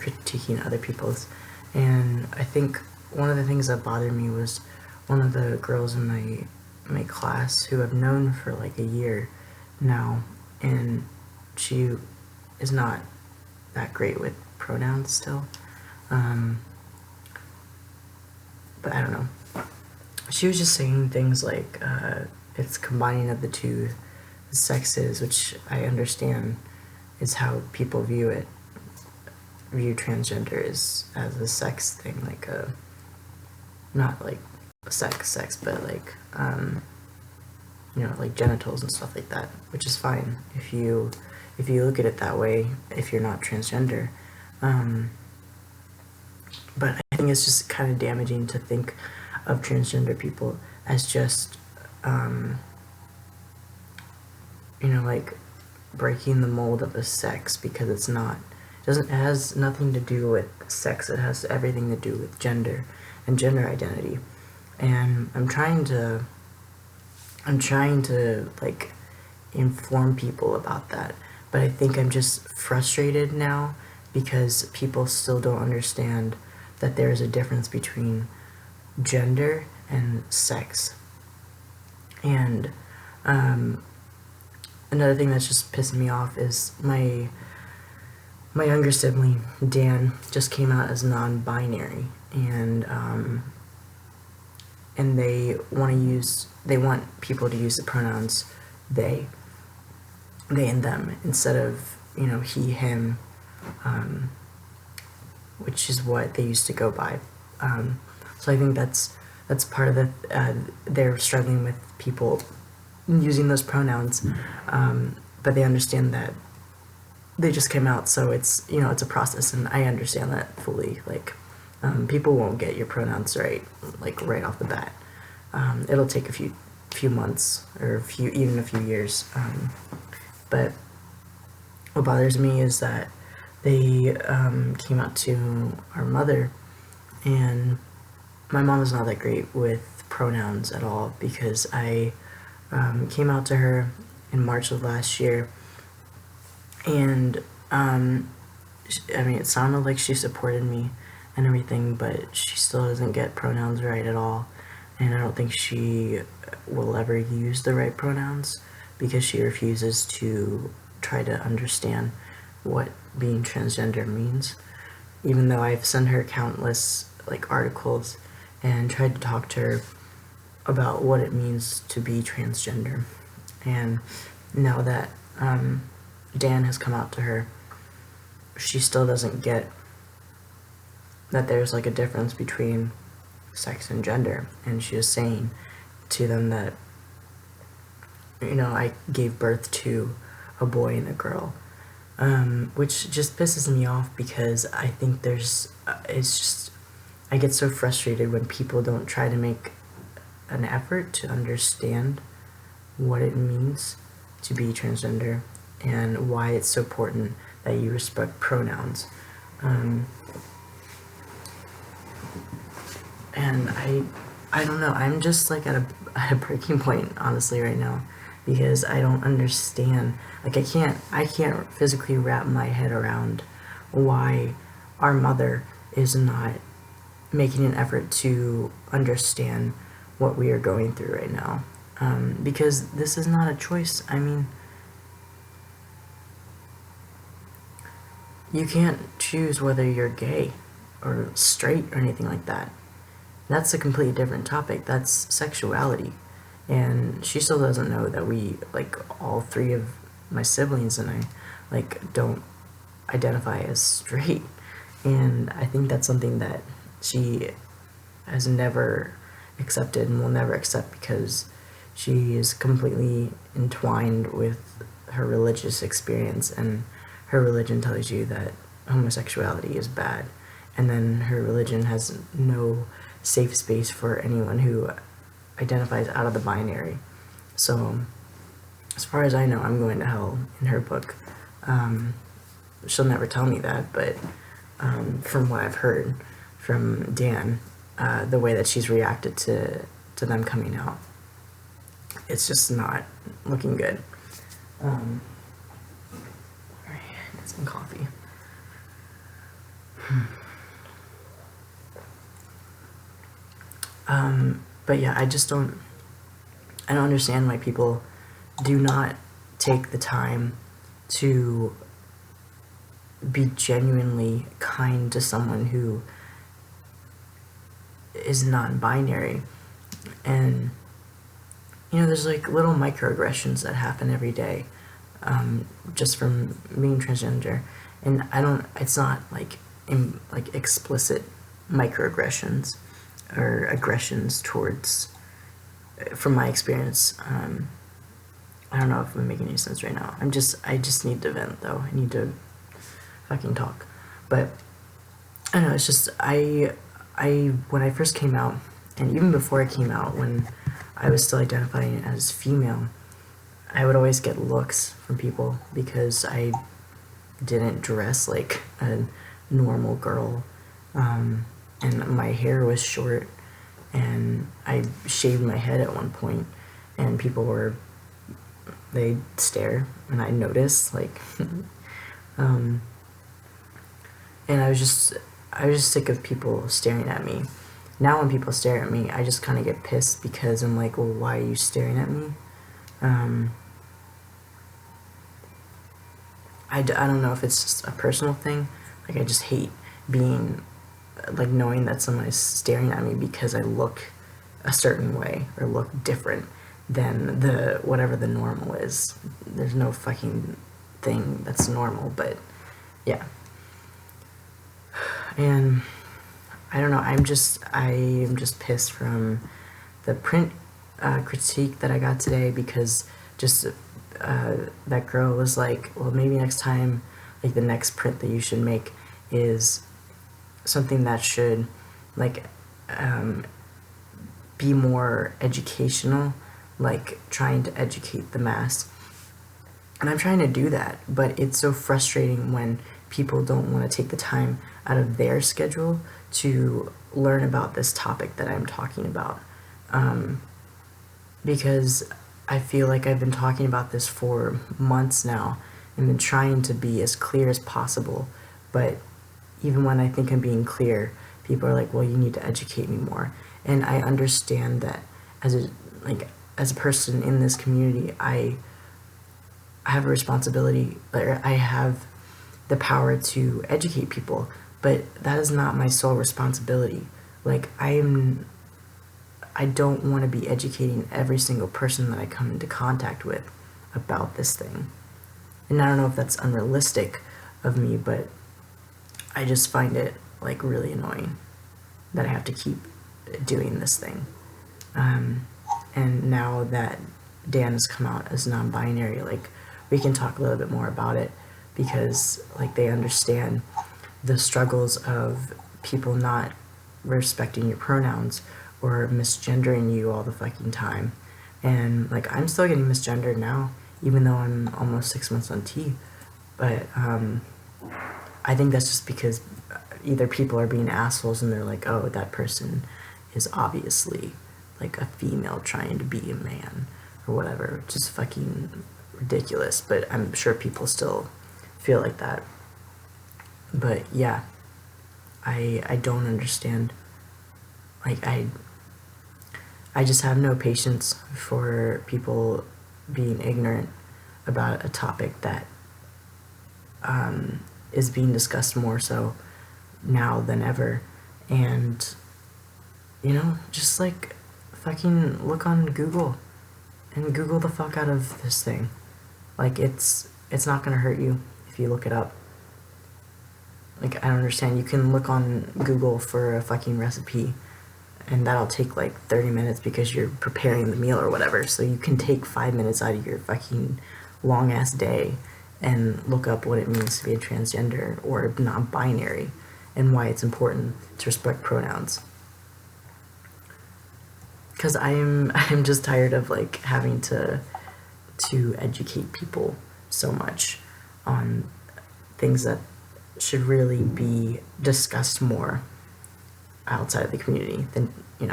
critiquing other people's. And I think one of the things that bothered me was one of the girls in my class who I've known for like a year now, and she is not that great with pronouns still. But I don't know. She was just saying things like it's combining of the two sexes, which I understand is how people view transgender as a sex thing, like not like sex, but like like genitals and stuff like that, which is fine if you look at it that way, if you're not transgender. But I think it's just kind of damaging to think of transgender people as just like breaking the mold of a sex, because it's not. It has nothing to do with sex. It has everything to do with gender and gender identity. And I'm trying to like inform people about that, but I think I'm just frustrated now because people still don't understand that there is a difference between gender and sex. And another thing that's just pissing me off is my younger sibling, Dan, just came out as non-binary, and they want people to use the pronouns they and them instead of he, him, which is what they used to go by. So I think that's part of they're struggling with people using those pronouns, but they understand that they just came out, so it's it's a process, and I understand that fully. Like, people won't get your pronouns right, like right off the bat. It'll take a few months or even a few years. But what bothers me is that they came out to our mother, and my mom is not that great with pronouns at all, because I came out to her in March of last year, and it sounded like she supported me and everything, but she still doesn't get pronouns right at all, and I don't think she will ever use the right pronouns because she refuses to try to understand what being transgender means, even though I've sent her countless articles and tried to talk to her about what it means to be transgender. And now that Dan has come out to her, she still doesn't get that there's a difference between sex and gender, and she is saying to them that I gave birth to a boy and a girl, which just pisses me off, because I think I get so frustrated when people don't try to make an effort to understand what it means to be transgender and why it's so important that you respect pronouns. And I don't know, I'm just at a breaking point, honestly, right now, because I don't understand. I can't physically wrap my head around why our mother is not making an effort to understand what we are going through right now. Because this is not a choice. I mean, you can't choose whether you're gay or straight or anything like that. That's a completely different topic. That's sexuality. And she still doesn't know that we, all three of my siblings and I, don't identify as straight. And I think that's something that she has never accepted and will never accept, because she is completely entwined with her religious experience, and her religion tells you that homosexuality is bad, and then her religion has no safe space for anyone who identifies out of the binary. So as far as I know, I'm going to hell in her book. She'll never tell me that, but from what I've heard from Dan, the way that she's reacted to them coming out, it's just not looking good. Alright, get some coffee. But yeah, I don't understand why people do not take the time to be genuinely kind to someone who is non-binary. And there's like little microaggressions that happen every day, just from being transgender. And it's not like explicit microaggressions or aggressions towards, from my experience. I don't know if I'm making any sense right now. I just need to vent, though. I need to fucking talk. But I don't know, it's just, when I first came out, and even before I came out, when I was still identifying as female, I would always get looks from people because I didn't dress like a normal girl, and my hair was short, and I shaved my head at one point, and they'd stare, and I'd notice, like, and I was just sick of people staring at me. Now when people stare at me, I just kind of get pissed because I'm like, well, why are you staring at me? I don't know if it's just a personal thing. Like, I just hate being, like, knowing that someone is staring at me because I look a certain way or look different than whatever the normal is. There's no fucking thing that's normal, but yeah. And I don't know, I am just pissed from the print critique that I got today, because just that girl was like, well, maybe next time, like, the next print that you should make is something that should, like, be more educational, like trying to educate the mass. And I'm trying to do that, but it's so frustrating when people don't want to take the time out of their schedule to learn about this topic that I'm talking about. Because I feel like I've been talking about this for months now and been trying to be as clear as possible, but even when I think I'm being clear, people are like, well, you need to educate me more. And I understand that as a person in this community, I have a responsibility, or I have the power to educate people, but that is not my sole responsibility. Like, I don't want to be educating every single person that I come into contact with about this thing. And I don't know if that's unrealistic of me, but I just find it, like, really annoying that I have to keep doing this thing. And now that Dan has come out as non-binary, like, we can talk a little bit more about it, because, like, they understand the struggles of people not respecting your pronouns or misgendering you all the fucking time. And, like, I'm still getting misgendered now, even though I'm almost 6 months on T. But I think that's just because either people are being assholes and they're like, oh, that person is obviously, like, a female trying to be a man or whatever, which is fucking ridiculous. But I'm sure people still feel like that. But yeah, I don't understand. Like, I just have no patience for people being ignorant about a topic that is being discussed more so now than ever. And, just, like, fucking look on Google and Google the fuck out of this thing. Like, it's not gonna hurt you if you look it up. Like, I don't understand. You can look on Google for a fucking recipe, and that'll take, like, 30 minutes because you're preparing the meal or whatever. So you can take 5 minutes out of your fucking long-ass day and look up what it means to be a transgender or non-binary and why it's important to respect pronouns. Because I'm just tired of, like, having to educate people so much on things that should really be discussed more outside of the community than, I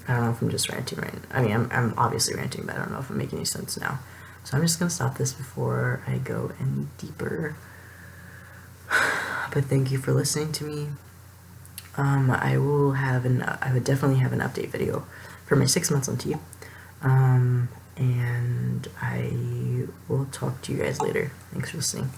don't know if I'm just ranting right now. I mean, I'm obviously ranting, but I don't know if I'm making any sense now. So I'm just going to stop this before I go any deeper. But thank you for listening to me. I would definitely have an update video for my 6 months on tea. And I will talk to you guys later. Thanks for listening.